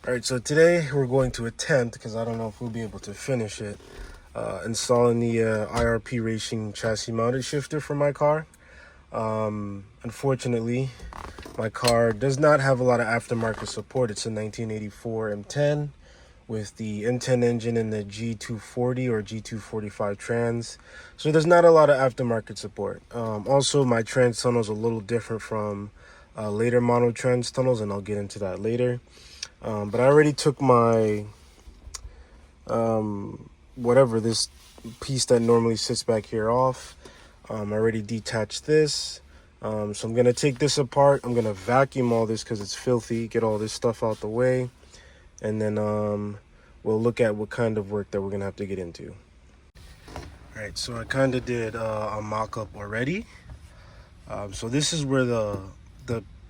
All right, so today we're going to attempt, because I don't know if we'll be able to finish it, installing the IRP Racing chassis mounted shifter for my car. Unfortunately, my car does not have a lot of aftermarket support. It's a 1984 M10 with the M10 engine and the G240 or G245 trans. So there's not a lot of aftermarket support. Also, my trans tunnel is a little different from later model trans tunnels, and I'll get into that later. But I already took my, whatever, this piece that normally sits back here off. I already detached this. So I'm going to take this apart. I'm going to vacuum all this because it's filthy, get all this stuff out the way. And then we'll look at what kind of work that we're going to have to get into. All right, so I kind of did a mock-up already. So this is where the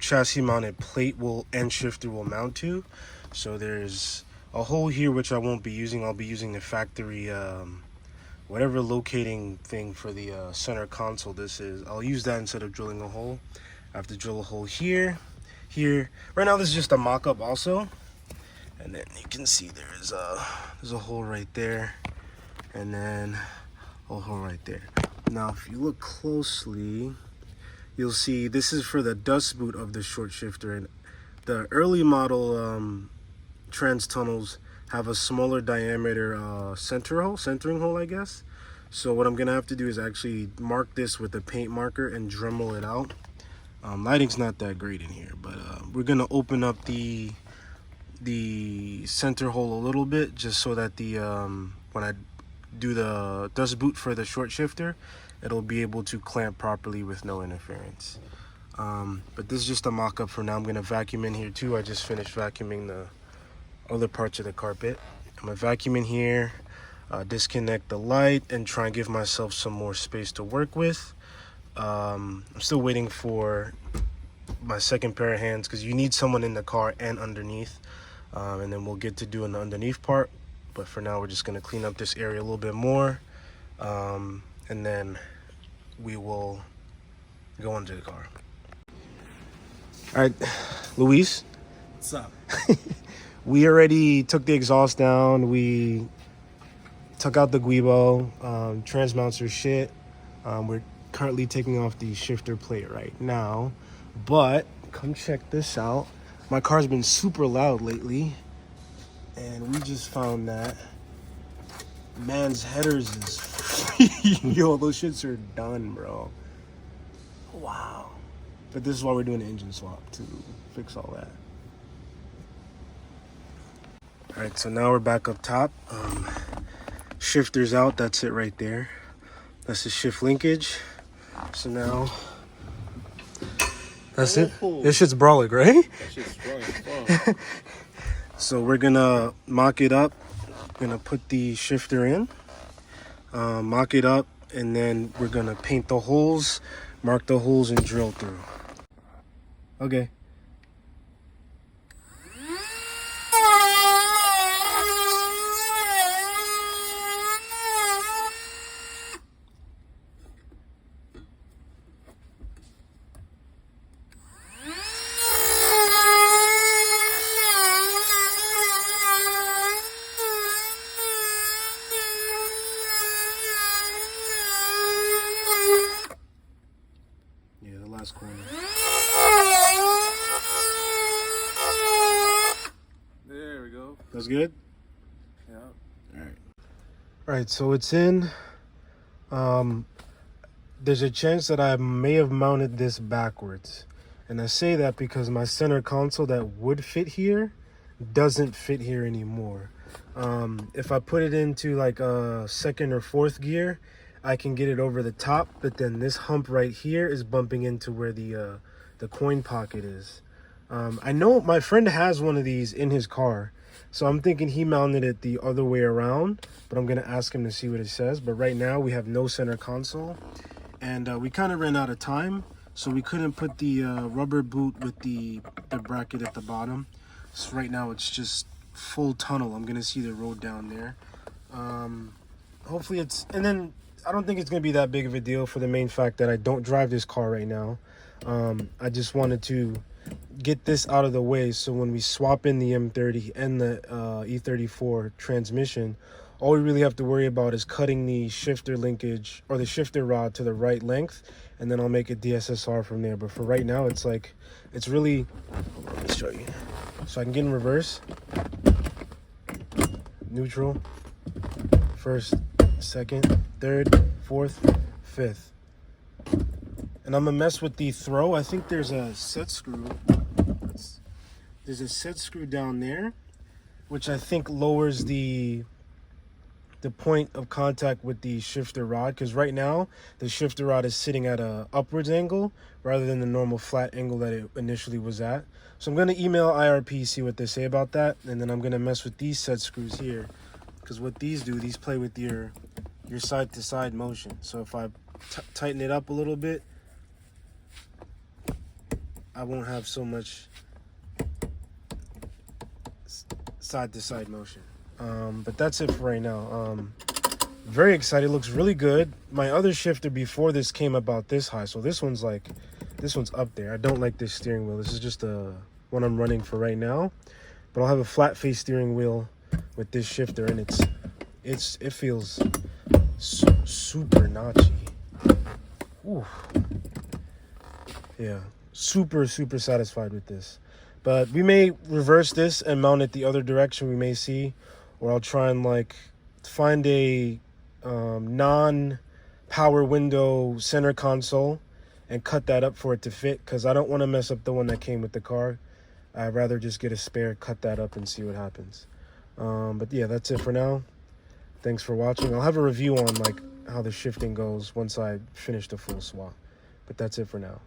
chassis mounted plate and shifter will mount to. So there's a hole here which I won't be using. I'll be using the factory whatever locating thing for the center console this is. I'll use that instead of drilling a hole. I have to drill a hole here. Right now this is just a mock-up also, and then you can see there's a hole right there, and then a hole right there. Now if you look closely, you'll see this is for the dust boot of the short shifter, and the early model trans tunnels have a smaller diameter centering hole, I guess. So what I'm gonna have to do is actually mark this with a paint marker and Dremel it out. Lighting's not that great in here, but we're gonna open up the center hole a little bit, just so that the when I do the dust boot for the short shifter, it'll be able to clamp properly with no interference. But this is just a mock-up for now. I'm gonna vacuum in here too. I just finished vacuuming the other parts of the carpet. I'm gonna vacuum in here, disconnect the light, and try and give myself some more space to work with. I'm still waiting for my second pair of hands because you need someone in the car and underneath, and then we'll get to doing the underneath part. But for now, we're just gonna clean up this area a little bit more, and then we will go into the car. All right, Luis. What's up? We already took the exhaust down. We took out the guibo. Trans mounts are shit. We're currently taking off the shifter plate right now. But come check this out. My car's been super loud lately, and we just found that man's headers is yo, those shits are done, bro. Wow. But this is why we're doing an engine swap, to fix all that. All right, so now we're back up top. Shifter's out, that's it right there. That's the shift linkage. So now, that's it. This shit's brolic, right? That shit's strong. So we're gonna mock it up. Gonna put the shifter in, mock it up, and then we're gonna paint the holes, mark the holes, and drill through. Okay. Yeah, the last corner. There we go. That's good? Yeah. Alright. Alright, so it's in. There's a chance that I may have mounted this backwards. And I say that because my center console that would fit here doesn't fit here anymore. If I put it into like a second or fourth gear, I can get it over the top, but then this hump right here is bumping into where the coin pocket is. I know my friend has one of these in his car, so I'm thinking he mounted it the other way around, but I'm gonna ask him to see what it says. But right now we have no center console, and we kind of ran out of time, so we couldn't put the rubber boot with the bracket at the bottom. So right now it's just full tunnel. I'm gonna see the road down there. Hopefully it's, and then I don't think it's gonna be that big of a deal for the main fact that I don't drive this car right now. I just wanted to get this out of the way, so when we swap in the M30 and the E34 transmission, all we really have to worry about is cutting the shifter linkage or the shifter rod to the right length, and then I'll make a DSSR from there. But for right now, it's like, it's really, let's show you. So I can get in reverse, neutral, first, second, third, fourth, fifth. And I'm gonna mess with the throw. I think there's a set screw. There's a set screw down there, which I think lowers the point of contact with the shifter rod, because right now the shifter rod is sitting at a upwards angle rather than the normal flat angle that it initially was at. So I'm going to email IRP, see what they say about that, and then I'm going to mess with these set screws here, because what these do, these play with your side to side motion. So if I tighten it up a little bit, I won't have so much side to side motion. But that's it for right now. Very excited, looks really good. My other shifter before this came about this high, so this one's up there. I don't like this steering wheel. This is just one I'm running for right now, but I'll have a flat face steering wheel with this shifter, and it feels super notchy. Ooh. Yeah, super satisfied with this. But we may reverse this and mount it the other direction, we may see. Or I'll try and like find a non-power window center console and cut that up for it to fit, because I don't want to mess up the one that came with the car. I'd rather just get a spare, cut that up, and see what happens. But yeah, that's it for now. Thanks for watching. I'll have a review on like how the shifting goes once I finish the full swap. But that's it for now.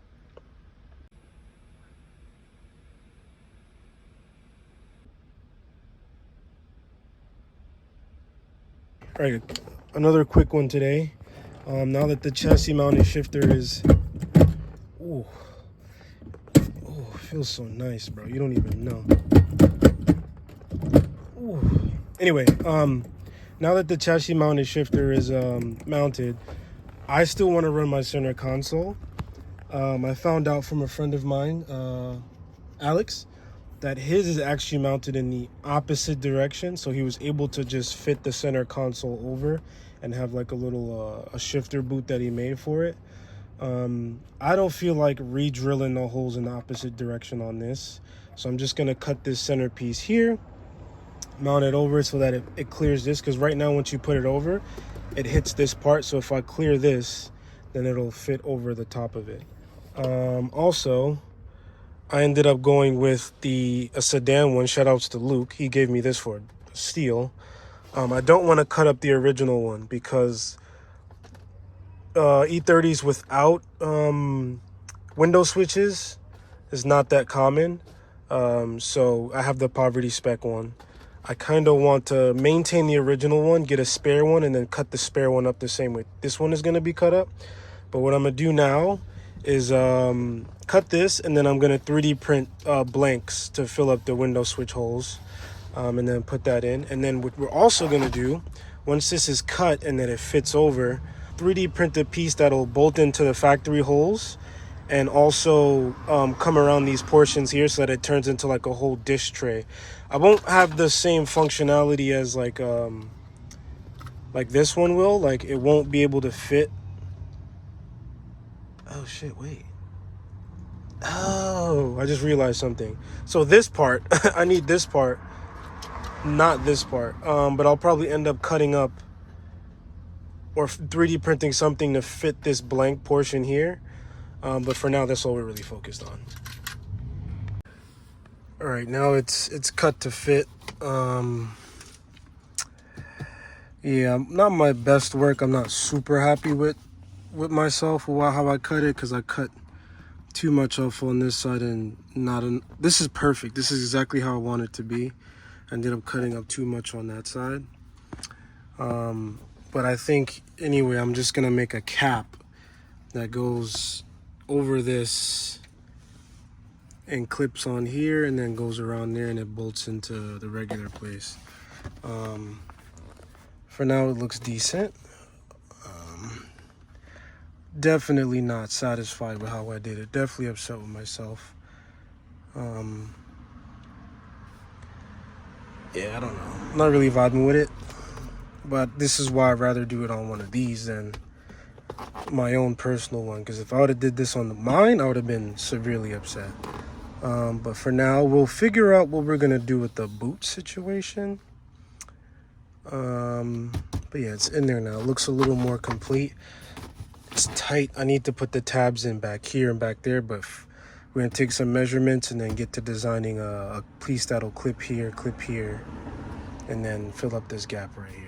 All right, another quick one today. Now that the chassis mounted shifter is, oh, it feels so nice, bro. You don't even know. Ooh. Anyway, now that the chassis mounted shifter is mounted, I still want to run my center console. I found out from a friend of mine, Alex, that his is actually mounted in the opposite direction, so he was able to just fit the center console over and have like a little a shifter boot that he made for it. I don't feel like re-drilling the holes in the opposite direction on this, so I'm just gonna cut this center piece here, mount it over so that it clears this, because right now once you put it over, it hits this part. So if I clear this, then it'll fit over the top of it. Also, I ended up going with a sedan one. Shout outs to Luke. He gave me this for steel. I don't want to cut up the original one, because E30s without window switches is not that common. So I have the poverty spec one. I kind of want to maintain the original one, get a spare one, and then cut the spare one up the same way this one is going to be cut up. But what I'm going to do now is cut this, and then I'm going to 3D print blanks to fill up the window switch holes, and then put that in. And then what we're also going to do, once this is cut and then it fits over, 3D print a piece that'll bolt into the factory holes and also come around these portions here so that it turns into like a whole dish tray. I won't have the same functionality as like this one will. Like, it won't be able to fit. Oh shit, wait. Oh, I just realized something. So this part, I need this part, not this part. But I'll probably end up cutting up or 3D printing something to fit this blank portion here. But for now, that's all we're really focused on. All right, now it's cut to fit. Yeah, not my best work. I'm not super happy with myself or how I cut it, because I cut too much off on this side and this is perfect. This is exactly how I want it to be. I ended up cutting up too much on that side. But I think anyway, I'm just gonna make a cap that goes over this and clips on here and then goes around there, and it bolts into the regular place. For now, it looks decent. Definitely not satisfied with how I did it. Definitely upset with myself. Yeah, I don't know. I'm not really vibing with it. But this is why I'd rather do it on one of these than my own personal one. Because if I would have did this on mine, I would have been severely upset. But for now, we'll figure out what we're going to do with the boot situation. But yeah, it's in there now. It looks a little more complete. It's tight. I need to put the tabs in back here and back there, but we're going to take some measurements and then get to designing a piece that'll clip here, and then fill up this gap right here.